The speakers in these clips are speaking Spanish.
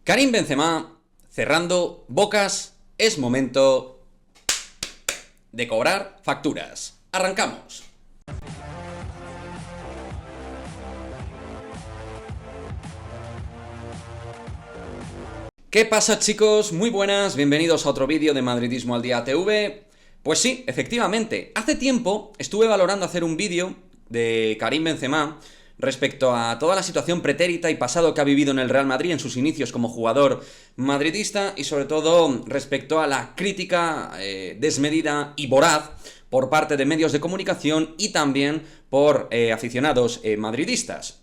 Karim Benzema cerrando bocas, es momento de cobrar facturas. Arrancamos. ¿Qué pasa, chicos? Muy buenas, bienvenidos a otro vídeo de Madridismo al Día TV. Pues sí, efectivamente, hace tiempo estuve valorando hacer un vídeo de Karim Benzema respecto a toda la situación pretérita y pasado que ha vivido en el Real Madrid en sus inicios como jugador madridista y sobre todo respecto a la crítica desmedida y voraz por parte de medios de comunicación y también por aficionados madridistas,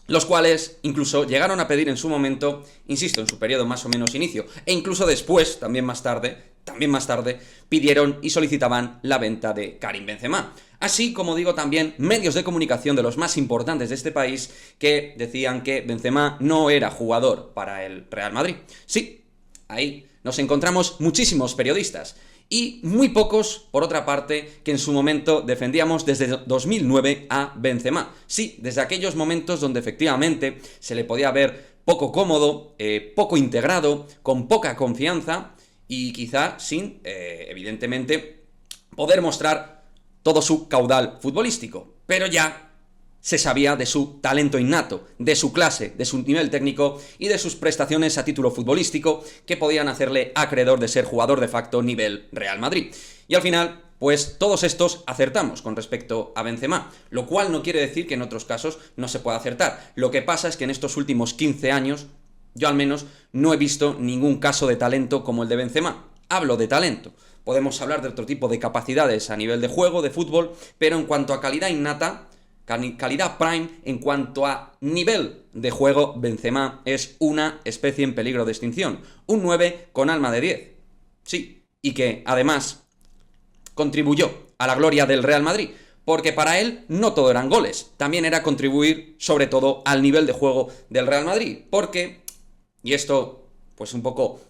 los cuales incluso llegaron a pedir en su momento, insisto, en su periodo más o menos inicio, e incluso después, también más tarde, pidieron y solicitaban la venta de Karim Benzema. Así como digo también medios de comunicación de los más importantes de este país que decían que Benzema no era jugador para el Real Madrid. Sí, ahí nos encontramos muchísimos periodistas y muy pocos, por otra parte, que en su momento defendíamos desde 2009 a Benzema. Sí, desde aquellos momentos donde efectivamente se le podía ver poco cómodo, poco integrado, con poca confianza y quizá sin, evidentemente, poder mostrar todo su caudal futbolístico. Pero ya se sabía de su talento innato, de su clase, de su nivel técnico y de sus prestaciones a título futbolístico que podían hacerle acreedor de ser jugador de facto nivel Real Madrid. Y al final, pues todos estos acertamos con respecto a Benzema, lo cual no quiere decir que en otros casos no se pueda acertar. Lo que pasa es que en estos últimos 15 años, yo al menos no he visto ningún caso de talento como el de Benzema. Hablo de talento. Podemos hablar de otro tipo de capacidades a nivel de juego, de fútbol, pero en cuanto a calidad innata, calidad prime, en cuanto a nivel de juego, Benzema es una especie en peligro de extinción. Un 9 con alma de 10. Sí, y que además contribuyó a la gloria del Real Madrid, porque para él no todo eran goles, también era contribuir sobre todo al nivel de juego del Real Madrid, porque, y esto pues un poco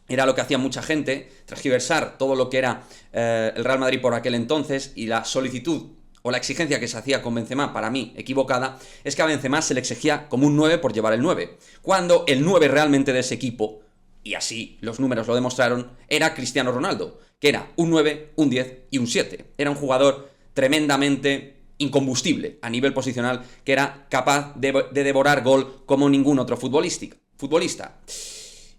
era lo que hacía mucha gente, transgiversar todo lo que era el Real Madrid por aquel entonces y la solicitud o la exigencia que se hacía con Benzema, para mí, equivocada, es que a Benzema se le exigía como un 9 por llevar el 9, cuando el 9 realmente de ese equipo, y así los números lo demostraron, era Cristiano Ronaldo, que era un 9, un 10 y un 7. Era un jugador tremendamente incombustible a nivel posicional, que era capaz de devorar gol como ningún otro futbolista.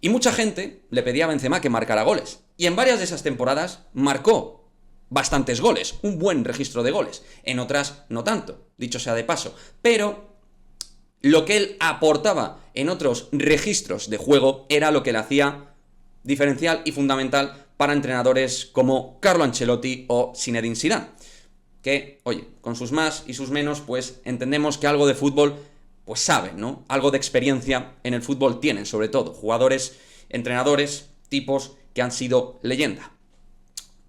Y mucha gente le pedía a Benzema que marcara goles. Y en varias de esas temporadas marcó bastantes goles, un buen registro de goles. En otras no tanto, dicho sea de paso. Pero lo que él aportaba en otros registros de juego era lo que le hacía diferencial y fundamental para entrenadores como Carlo Ancelotti o Zinedine Zidane. Que, oye, con sus más y sus menos, pues entendemos que algo de fútbol pues saben, ¿no? Algo de experiencia en el fútbol tienen, sobre todo, jugadores, entrenadores, tipos que han sido leyenda.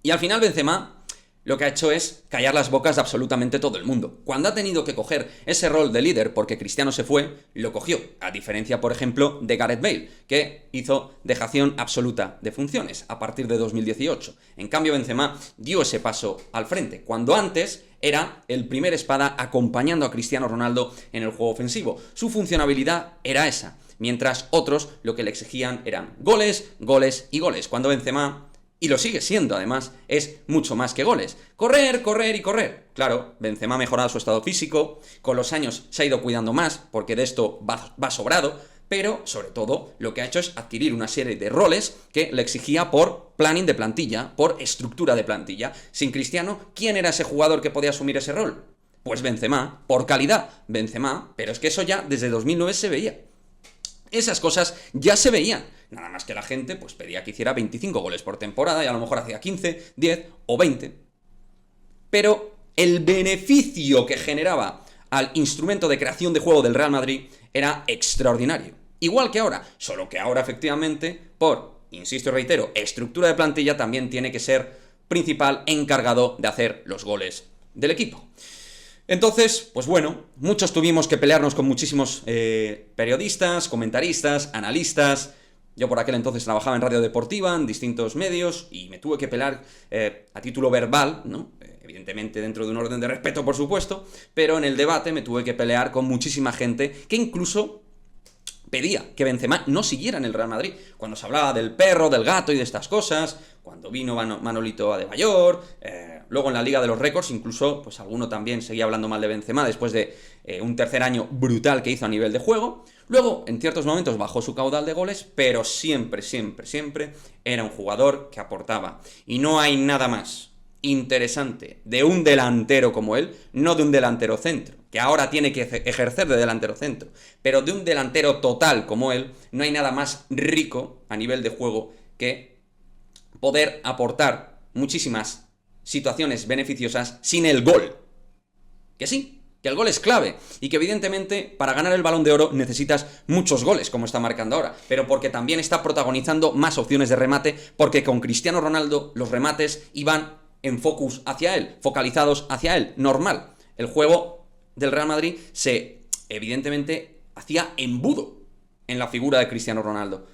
Y al final Benzema lo que ha hecho es callar las bocas de absolutamente todo el mundo. Cuando ha tenido que coger ese rol de líder porque Cristiano se fue, lo cogió, a diferencia, por ejemplo, de Gareth Bale, que hizo dejación absoluta de funciones a partir de 2018. En cambio, Benzema dio ese paso al frente, cuando antes era el primer espada acompañando a Cristiano Ronaldo en el juego ofensivo. Su funcionabilidad era esa, mientras otros lo que le exigían eran goles, goles y goles, cuando Benzema, y lo sigue siendo además, es mucho más que goles. Correr, correr y correr. Claro, Benzema ha mejorado su estado físico, con los años se ha ido cuidando más, porque de esto va sobrado, pero sobre todo lo que ha hecho es adquirir una serie de roles que le exigía por planning de plantilla, por estructura de plantilla. Sin Cristiano, ¿quién era ese jugador que podía asumir ese rol? Pues Benzema, por calidad, Benzema, pero es que eso ya desde 2009 se veía. Esas cosas ya se veían, nada más que la gente pues pedía que hiciera 25 goles por temporada y a lo mejor hacía 15, 10 o 20. Pero el beneficio que generaba al instrumento de creación de juego del Real Madrid era extraordinario. Igual que ahora, solo que ahora efectivamente, por, insisto y reitero, estructura de plantilla también tiene que ser principal encargado de hacer los goles del equipo. Entonces, pues bueno, muchos tuvimos que pelearnos con muchísimos periodistas, comentaristas, analistas. Yo por aquel entonces trabajaba en radio deportiva, en distintos medios, y me tuve que pelear a título verbal, ¿no? Evidentemente dentro de un orden de respeto, por supuesto, pero en el debate me tuve que pelear con muchísima gente que incluso pedía que Benzema no siguiera en el Real Madrid. Cuando se hablaba del perro, del gato y de estas cosas, cuando vino Manolito Adebayor, luego en la Liga de los Récords, incluso, pues alguno también seguía hablando mal de Benzema después de un tercer año brutal que hizo a nivel de juego. Luego, en ciertos momentos bajó su caudal de goles, pero siempre, siempre, siempre era un jugador que aportaba. Y no hay nada más interesante de un delantero como él, no de un delantero centro, que ahora tiene que ejercer de delantero centro, pero de un delantero total como él, no hay nada más rico a nivel de juego que poder aportar muchísimas situaciones beneficiosas sin el gol. Que sí, que el gol es clave y que evidentemente para ganar el Balón de Oro necesitas muchos goles, como está marcando ahora, pero porque también está protagonizando más opciones de remate, porque con Cristiano Ronaldo los remates iban en focus hacia él, focalizados hacia él, normal. El juego del Real Madrid se, evidentemente, hacía embudo en la figura de Cristiano Ronaldo.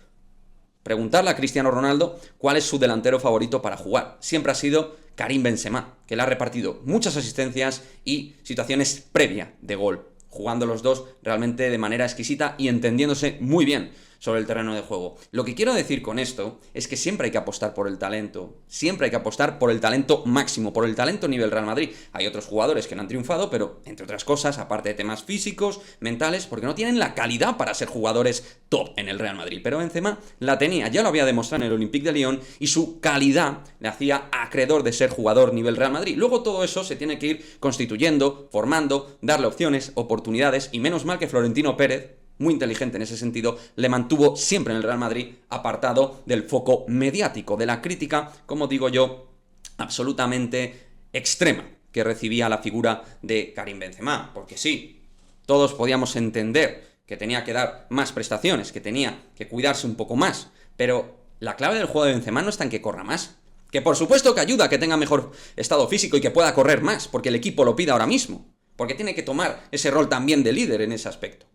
Preguntarle a Cristiano Ronaldo cuál es su delantero favorito para jugar. Siempre ha sido Karim Benzema, que le ha repartido muchas asistencias y situaciones previa de gol, jugando los dos realmente de manera exquisita y entendiéndose muy bien sobre el terreno de juego. Lo que quiero decir con esto es que siempre hay que apostar por el talento, siempre hay que apostar por el talento máximo, por el talento nivel Real Madrid. Hay otros jugadores que no han triunfado, pero entre otras cosas, aparte de temas físicos, mentales, porque no tienen la calidad para ser jugadores top en el Real Madrid. Pero Benzema la tenía, ya lo había demostrado en el Olympique de Lyon y su calidad le hacía acreedor de ser jugador nivel Real Madrid. Luego todo eso se tiene que ir constituyendo, formando, darle opciones, oportunidades y menos mal que Florentino Pérez, muy inteligente en ese sentido, le mantuvo siempre en el Real Madrid apartado del foco mediático, de la crítica, como digo yo, absolutamente extrema que recibía la figura de Karim Benzema. Porque sí, todos podíamos entender que tenía que dar más prestaciones, que tenía que cuidarse un poco más, pero la clave del juego de Benzema no está en que corra más. Que por supuesto que ayuda a que tenga mejor estado físico y que pueda correr más, porque el equipo lo pide ahora mismo, porque tiene que tomar ese rol también de líder en ese aspecto.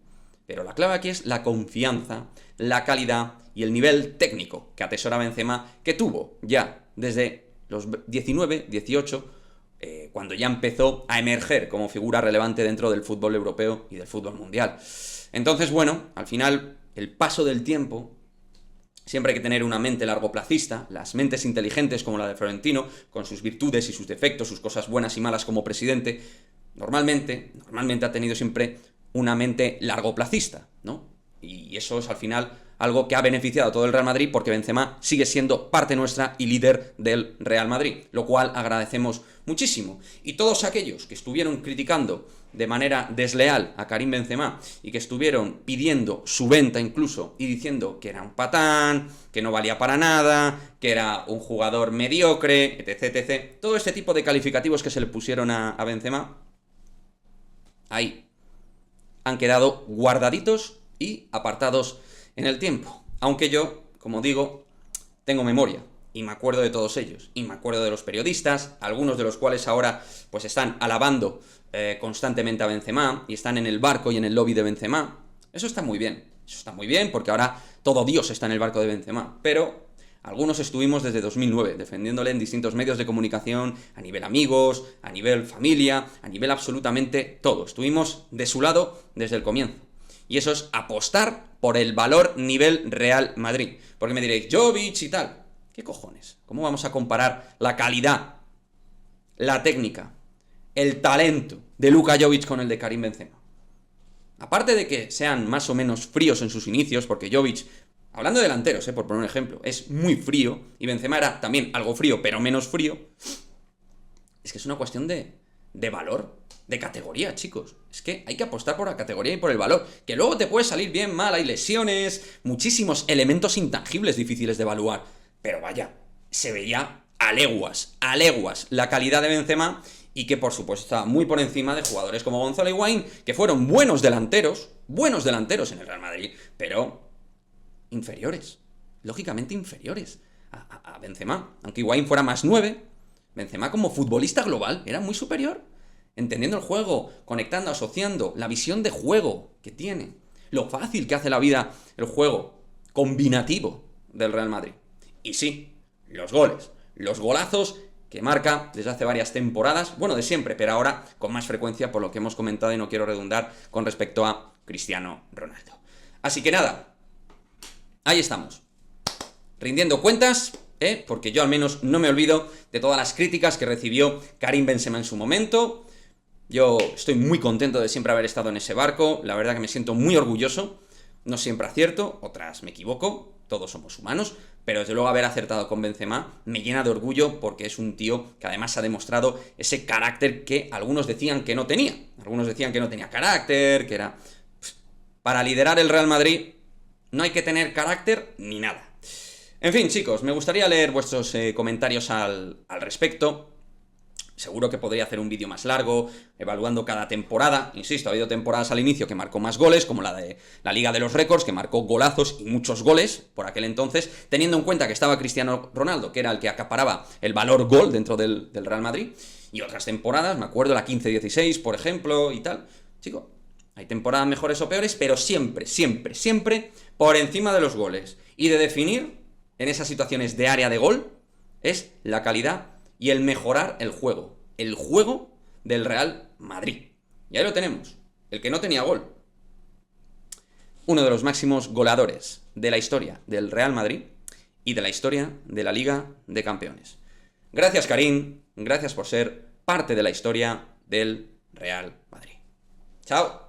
Pero la clave aquí es la confianza, la calidad y el nivel técnico que atesora Benzema, que tuvo ya desde los 19, 18, cuando ya empezó a emerger como figura relevante dentro del fútbol europeo y del fútbol mundial. Entonces, bueno, al final, el paso del tiempo, siempre hay que tener una mente largoplacista, las mentes inteligentes como la de Florentino, con sus virtudes y sus defectos, sus cosas buenas y malas como presidente, normalmente ha tenido siempre una mente largoplacista, ¿no? Y eso es al final algo que ha beneficiado a todo el Real Madrid, porque Benzema sigue siendo parte nuestra y líder del Real Madrid, lo cual agradecemos muchísimo. Y todos aquellos que estuvieron criticando de manera desleal a Karim Benzema y que estuvieron pidiendo su venta incluso y diciendo que era un patán, que no valía para nada, que era un jugador mediocre, etc, etc, todo este tipo de calificativos que se le pusieron a Benzema, ahí han quedado guardaditos y apartados en el tiempo. Aunque yo, como digo, tengo memoria y me acuerdo de todos ellos. Y me acuerdo de los periodistas, algunos de los cuales ahora pues están alabando constantemente a Benzema y están en el barco y en el lobby de Benzema. Eso está muy bien. Eso está muy bien porque ahora todo Dios está en el barco de Benzema. Pero algunos estuvimos desde 2009 defendiéndole en distintos medios de comunicación, a nivel amigos, a nivel familia, a nivel absolutamente todo. Estuvimos de su lado desde el comienzo. Y eso es apostar por el valor nivel Real Madrid. Porque me diréis, Jovic y tal. ¿Qué cojones? ¿Cómo vamos a comparar la calidad, la técnica, el talento de Luka Jovic con el de Karim Benzema? Aparte de que sean más o menos fríos en sus inicios, porque Jovic, hablando de delanteros, por poner un ejemplo, es muy frío, y Benzema era también algo frío, pero menos frío, es que es una cuestión de valor, de categoría, chicos. Es que hay que apostar por la categoría y por el valor, que luego te puede salir bien, mal, hay lesiones, muchísimos elementos intangibles difíciles de evaluar, pero vaya, se veía a leguas la calidad de Benzema, y que por supuesto estaba muy por encima de jugadores como Gonzalo Higuaín, que fueron buenos delanteros en el Real Madrid, pero inferiores, lógicamente inferiores a Benzema. Aunque Higuaín fuera más 9, Benzema como futbolista global era muy superior, entendiendo el juego, conectando, asociando, la visión de juego que tiene, lo fácil que hace la vida el juego combinativo del Real Madrid. Y sí, los goles, los golazos que marca desde hace varias temporadas, bueno, de siempre, pero ahora con más frecuencia por lo que hemos comentado y no quiero redundar con respecto a Cristiano Ronaldo. Así que nada, ahí estamos, rindiendo cuentas, porque yo al menos no me olvido de todas las críticas que recibió Karim Benzema en su momento. Yo estoy muy contento de siempre haber estado en ese barco, la verdad que me siento muy orgulloso. No siempre acierto, otras me equivoco, todos somos humanos, pero desde luego haber acertado con Benzema me llena de orgullo porque es un tío que además ha demostrado ese carácter que algunos decían que no tenía. Algunos decían que no tenía carácter, que era... Para liderar el Real Madrid no hay que tener carácter ni nada. En fin, chicos, me gustaría leer vuestros comentarios al respecto. Seguro que podría hacer un vídeo más largo, evaluando cada temporada. Insisto, ha habido temporadas al inicio que marcó más goles, como la de la Liga de los Récords, que marcó golazos y muchos goles por aquel entonces, teniendo en cuenta que estaba Cristiano Ronaldo, que era el que acaparaba el valor gol dentro del Real Madrid, y otras temporadas, me acuerdo la 15-16, por ejemplo, y tal. Chicos, hay temporadas mejores o peores, pero siempre, siempre, siempre por encima de los goles. Y de definir, en esas situaciones de área de gol, es la calidad y el mejorar el juego del Real Madrid. Y ahí lo tenemos, el que no tenía gol. Uno de los máximos goleadores de la historia del Real Madrid y de la historia de la Liga de Campeones. Gracias, Karim, gracias por ser parte de la historia del Real Madrid. Chao.